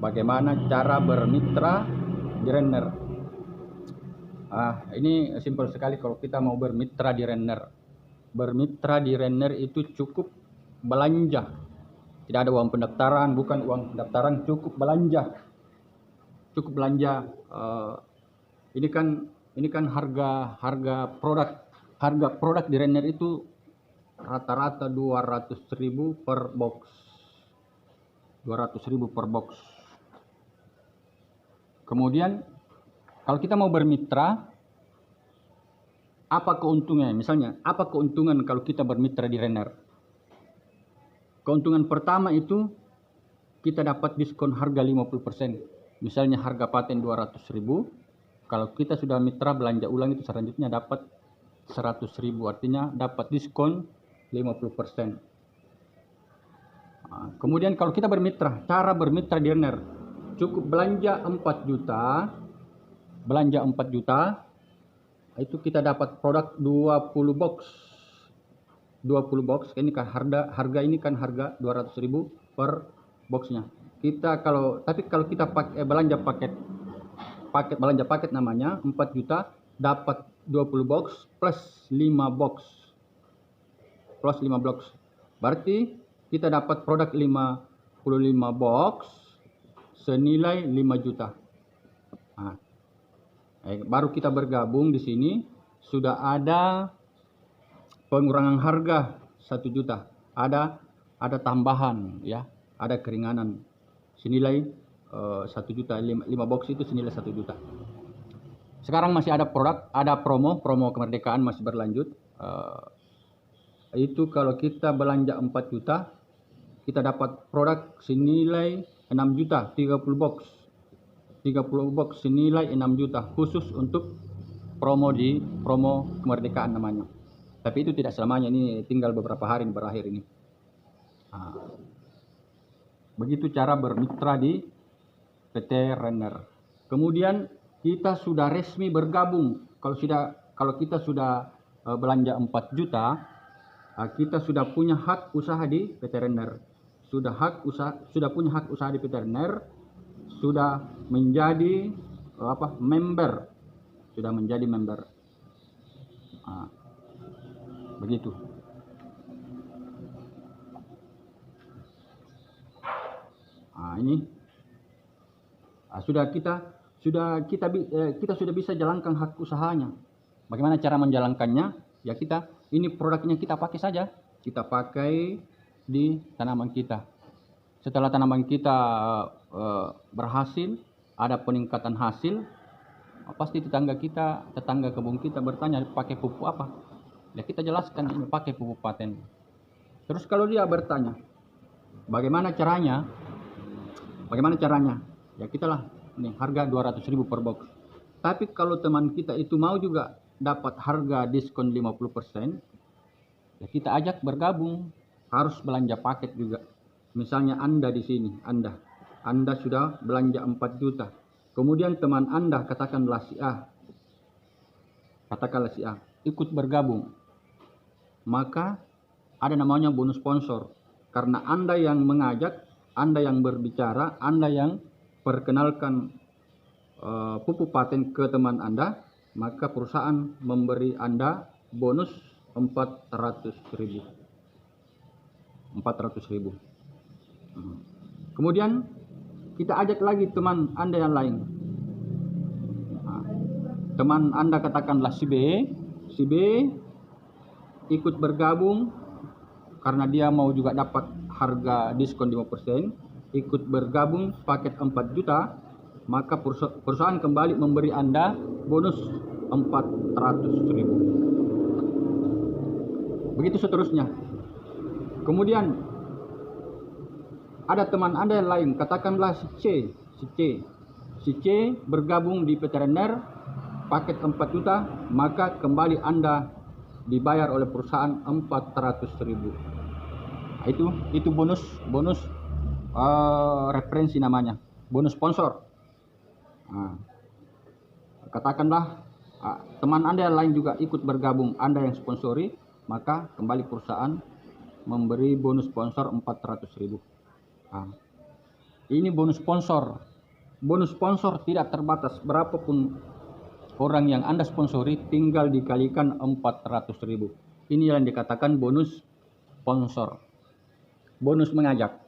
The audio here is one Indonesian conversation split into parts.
bagaimana cara bermitra di Renner. Ini simpel sekali kalau kita mau bermitra di Renner. Bermitra di Renner itu cukup belanja. Tidak ada uang pendaftaran, bukan uang pendaftaran, cukup belanja. Cukup belanja. Ini kan harga produk di Renner itu rata-rata 200.000 per box. 200.000 per box. Kemudian kalau kita mau bermitra, apa keuntungannya? Misalnya, apa keuntungan kalau kita bermitra di Renner? Keuntungan pertama itu kita dapat diskon harga 50%. Misalnya harga paten 200.000, kalau kita sudah mitra belanja ulang itu selanjutnya dapat 100.000, artinya dapat diskon 50%. Kemudian kalau kita bermitra, cara bermitra di Renner, cukup belanja 4 juta, itu kita dapat produk 20 box. 20 box, ini kan harga ini kan harga 200.000 per boxnya. Tapi kalau kita belanja paket namanya 4 juta, dapat 20 box plus 5 box. Berarti kita dapat produk 55 box senilai 5 juta. Baru kita bergabung di sini sudah ada pengurangan harga 1 juta. Ada tambahan ya, ada keringanan senilai 1 juta. 5 box itu senilai 1 juta. Sekarang masih ada promo kemerdekaan masih berlanjut. Itu kalau kita belanja 4 juta, kita dapat produk senilai 6 juta, 30 box senilai 6 juta, khusus untuk promo kemerdekaan namanya. Tapi itu tidak selamanya, ini tinggal beberapa hari berakhir ini. Begitu cara bermitra di PT Renner. Kemudian kita sudah resmi bergabung. Kalau kita sudah belanja 4 juta, kita sudah punya hak usaha di PT Renner. Sudah punya hak usaha di PT Renner, sudah menjadi member. Begitu. Ini kita sudah bisa jalankan hak usahanya. Bagaimana cara menjalankannya? Ya ini produknya kita pakai saja. Kita pakai di tanaman kita. Setelah tanaman kita berhasil, ada peningkatan hasil, pasti tetangga kebun kita bertanya pakai pupuk apa. Ya kita jelaskan ini pakai pupuk paten. Terus kalau dia bertanya, bagaimana caranya? Ya ini harga 200.000 per box. Tapi kalau teman kita itu mau juga dapat harga diskon 50%, ya kita ajak bergabung, harus belanja paket juga. Misalnya Anda di sini, Anda sudah belanja 4 juta. Kemudian teman Anda katakanlah si A, ikut bergabung. Maka ada namanya bonus sponsor. Karena Anda yang mengajak, Anda yang berbicara, Anda yang perkenalkan pupuk paten ke teman Anda, maka perusahaan memberi Anda bonus 400.000. Kemudian kita ajak lagi teman Anda yang lain. Teman Anda katakanlah si B ikut bergabung karena dia mau juga dapat harga diskon 5%, ikut bergabung paket 4 juta, maka perusahaan kembali memberi Anda bonus 400.000. Begitu seterusnya. Kemudian ada teman Anda yang lain, katakanlah si C bergabung di PT Renner paket 4 juta, maka kembali Anda dibayar oleh perusahaan 400.000. Itu bonus referensi namanya, bonus sponsor. Katakanlah teman Anda yang lain juga ikut bergabung, Anda yang sponsori, maka kembali perusahaan memberi bonus sponsor 400.000. Ini bonus sponsor. Bonus sponsor tidak terbatas, berapapun orang yang Anda sponsori tinggal dikalikan 400.000. Ini yang dikatakan bonus sponsor. Bonus mengajak.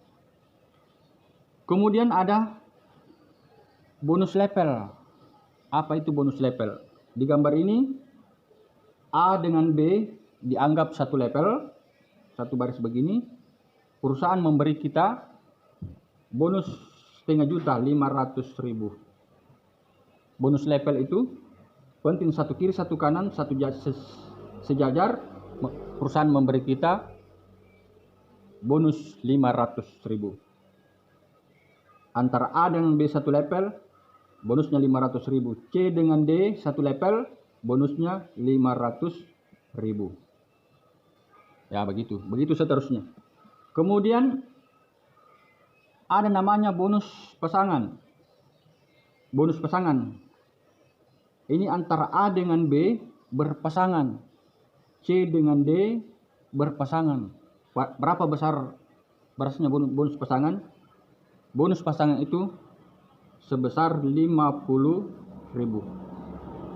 Kemudian ada bonus level. Apa itu bonus level? Di gambar ini A dengan B dianggap satu level, satu baris begini. Perusahaan memberi kita bonus setengah juta, 500.000. Bonus level itu penting, satu kiri satu kanan, satu sejajar. Perusahaan memberi kita bonus 500.000. Antara A dengan B satu level, bonusnya 500.000. C dengan D satu level, bonusnya 500.000. Ya begitu, begitu seterusnya. Kemudian ada namanya bonus pasangan. Bonus pasangan. Ini antara A dengan B berpasangan. C dengan D berpasangan. Berapa besar berasnya bonus pasangan? Bonus pasangan itu sebesar 50.000.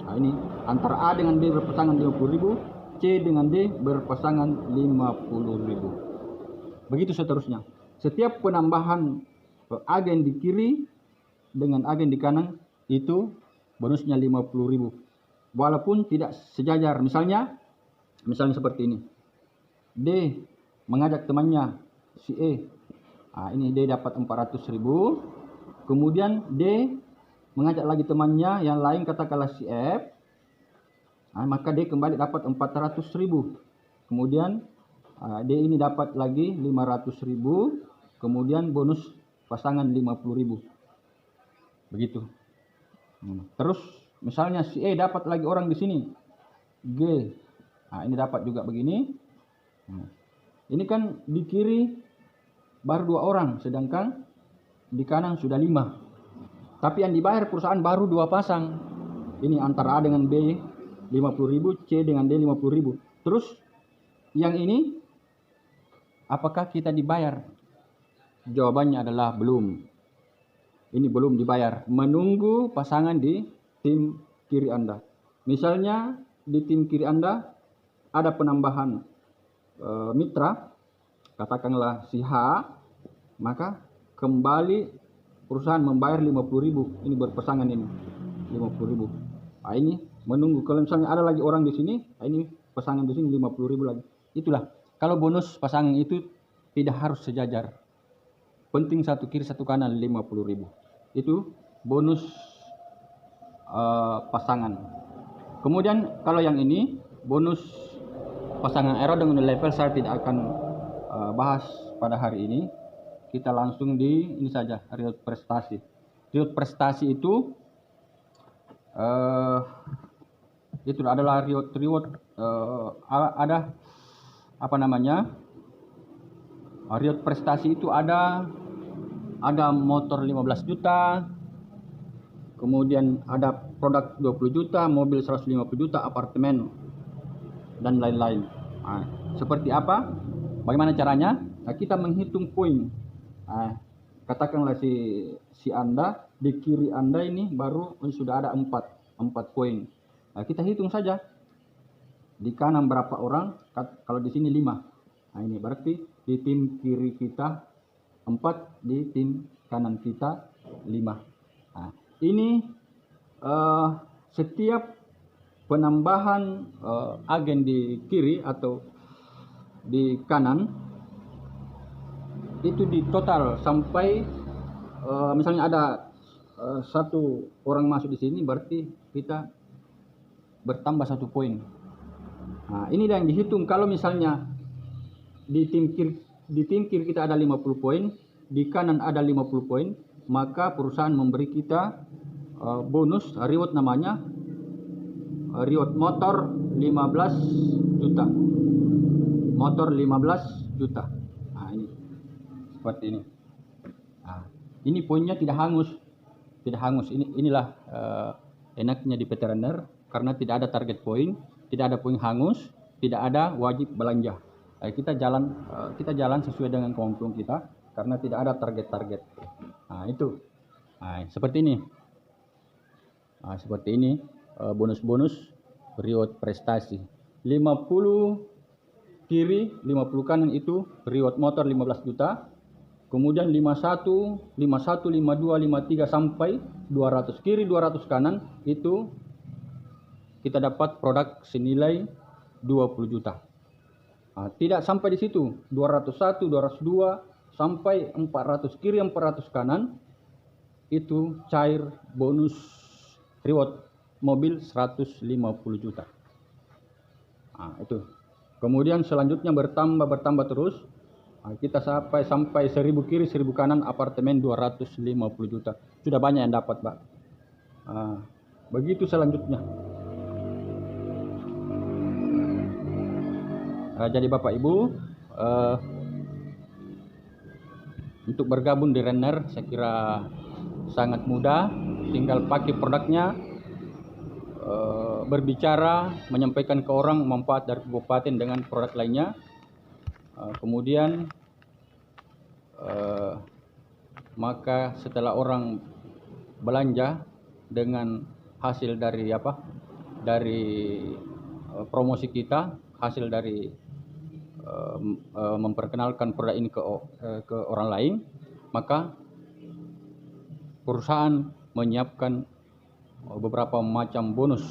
Nah ini antara A dengan B berpasangan 50.000, C dengan D berpasangan 50.000. Begitu seterusnya. Setiap penambahan agen di kiri dengan agen di kanan itu bonusnya 50.000. Walaupun tidak sejajar. Misalnya seperti ini. D mengajak temannya si E. Nah, ini D dapat 400.000. Kemudian D mengajak lagi temannya yang lain, katakanlah si F. Nah, maka D kembali dapat 400.000. Kemudian D ini dapat lagi 500.000. Kemudian bonus pasangan 50.000. Begitu. Terus misalnya si E dapat lagi orang di sini, G. Nah, ini dapat juga begini. Ini kan di kiri baru 2 orang, sedangkan di kanan sudah 5. Tapi yang dibayar perusahaan baru 2 pasang. Ini antara A dengan B 50.000, C dengan D 50.000. Terus yang ini apakah kita dibayar? Jawabannya adalah belum. Ini belum dibayar. Menunggu pasangan di tim kiri Anda. Misalnya di tim kiri Anda ada penambahan mitra, katakanlah si H, maka kembali perusahaan membayar 50.000. Ini berpasangan ini 50.000. Nah, ini menunggu. Kalau misalnya ada lagi orang di sini, nah ini pasangan di sini 50.000 lagi. Itulah. Kalau bonus pasangan itu tidak harus sejajar. Penting satu kiri satu kanan 50.000. Itu bonus pasangan. Kemudian kalau yang ini bonus pasangan aero dengan level saya tidak akan bahas pada hari ini. Kita langsung di ini saja, reward prestasi. Reward prestasi itu adalah reward ada apa namanya? Reward prestasi itu ada motor 15 juta, kemudian ada produk 20 juta, mobil 150 juta, apartemen dan lain-lain. Nah, seperti apa? Bagaimana caranya? Nah, kita menghitung poin. Nah, katakanlah si Anda di kiri Anda ini baru sudah ada 4 poin. Nah, kita hitung saja. Di kanan berapa orang? Kalau di sini 5. Nah, ini berarti di tim kiri kita 4, di tim kanan kita 5. Nah, ini setiap penambahan agen di kiri atau di kanan itu di total sampai misalnya ada 1 orang masuk di sini, berarti kita bertambah 1 poin. Nah, ini yang dihitung. Kalau misalnya di tim kiri kita ada 50 poin, di kanan ada 50 poin, maka perusahaan memberi kita bonus reward, namanya reward motor 15 juta. Motor 15 juta. Nah, ini seperti ini. Nah, ini poinnya tidak hangus. Tidak hangus. Inilah enaknya di veteriner, karena tidak ada target poin, tidak ada poin hangus, tidak ada wajib belanja. Kita jalan sesuai dengan kemampuan kita. karena tidak ada target-target. Nah, itu. Nah, seperti ini. Nah, seperti ini bonus-bonus reward prestasi. 50 kiri, 50 kanan itu reward motor 15 juta. Kemudian 51, 51, 52, 53 sampai 200 kiri, 200 kanan itu kita dapat produk senilai 20 juta. Nah, tidak sampai di situ, 201, 202 sampai 400 kiri, 400 kanan itu cair bonus reward mobil 150 juta. Nah, itu. Kemudian selanjutnya bertambah terus. Nah, kita sampai 1000 kiri, 1000 kanan, apartemen 250 juta. Sudah banyak yang dapat, Pak. Nah, begitu selanjutnya. Jadi Bapak Ibu, untuk bergabung di Renner saya kira sangat mudah, tinggal pakai produknya, berbicara, menyampaikan ke orang manfaat dari kabupaten dengan produk lainnya. Kemudian maka setelah orang belanja dengan hasil dari promosi kita, hasil dari memperkenalkan produk ini ke orang lain, maka perusahaan menyiapkan beberapa macam bonus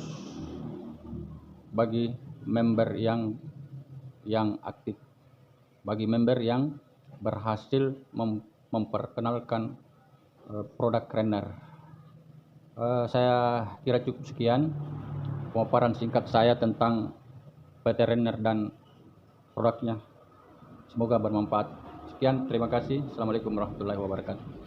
bagi member yang aktif, bagi member yang berhasil memperkenalkan produk Renner. Saya kira cukup sekian pemaparan singkat saya tentang PT Renner dan produknya. Semoga bermanfaat. Sekian, terima kasih. Assalamualaikum warahmatullahi wabarakatuh.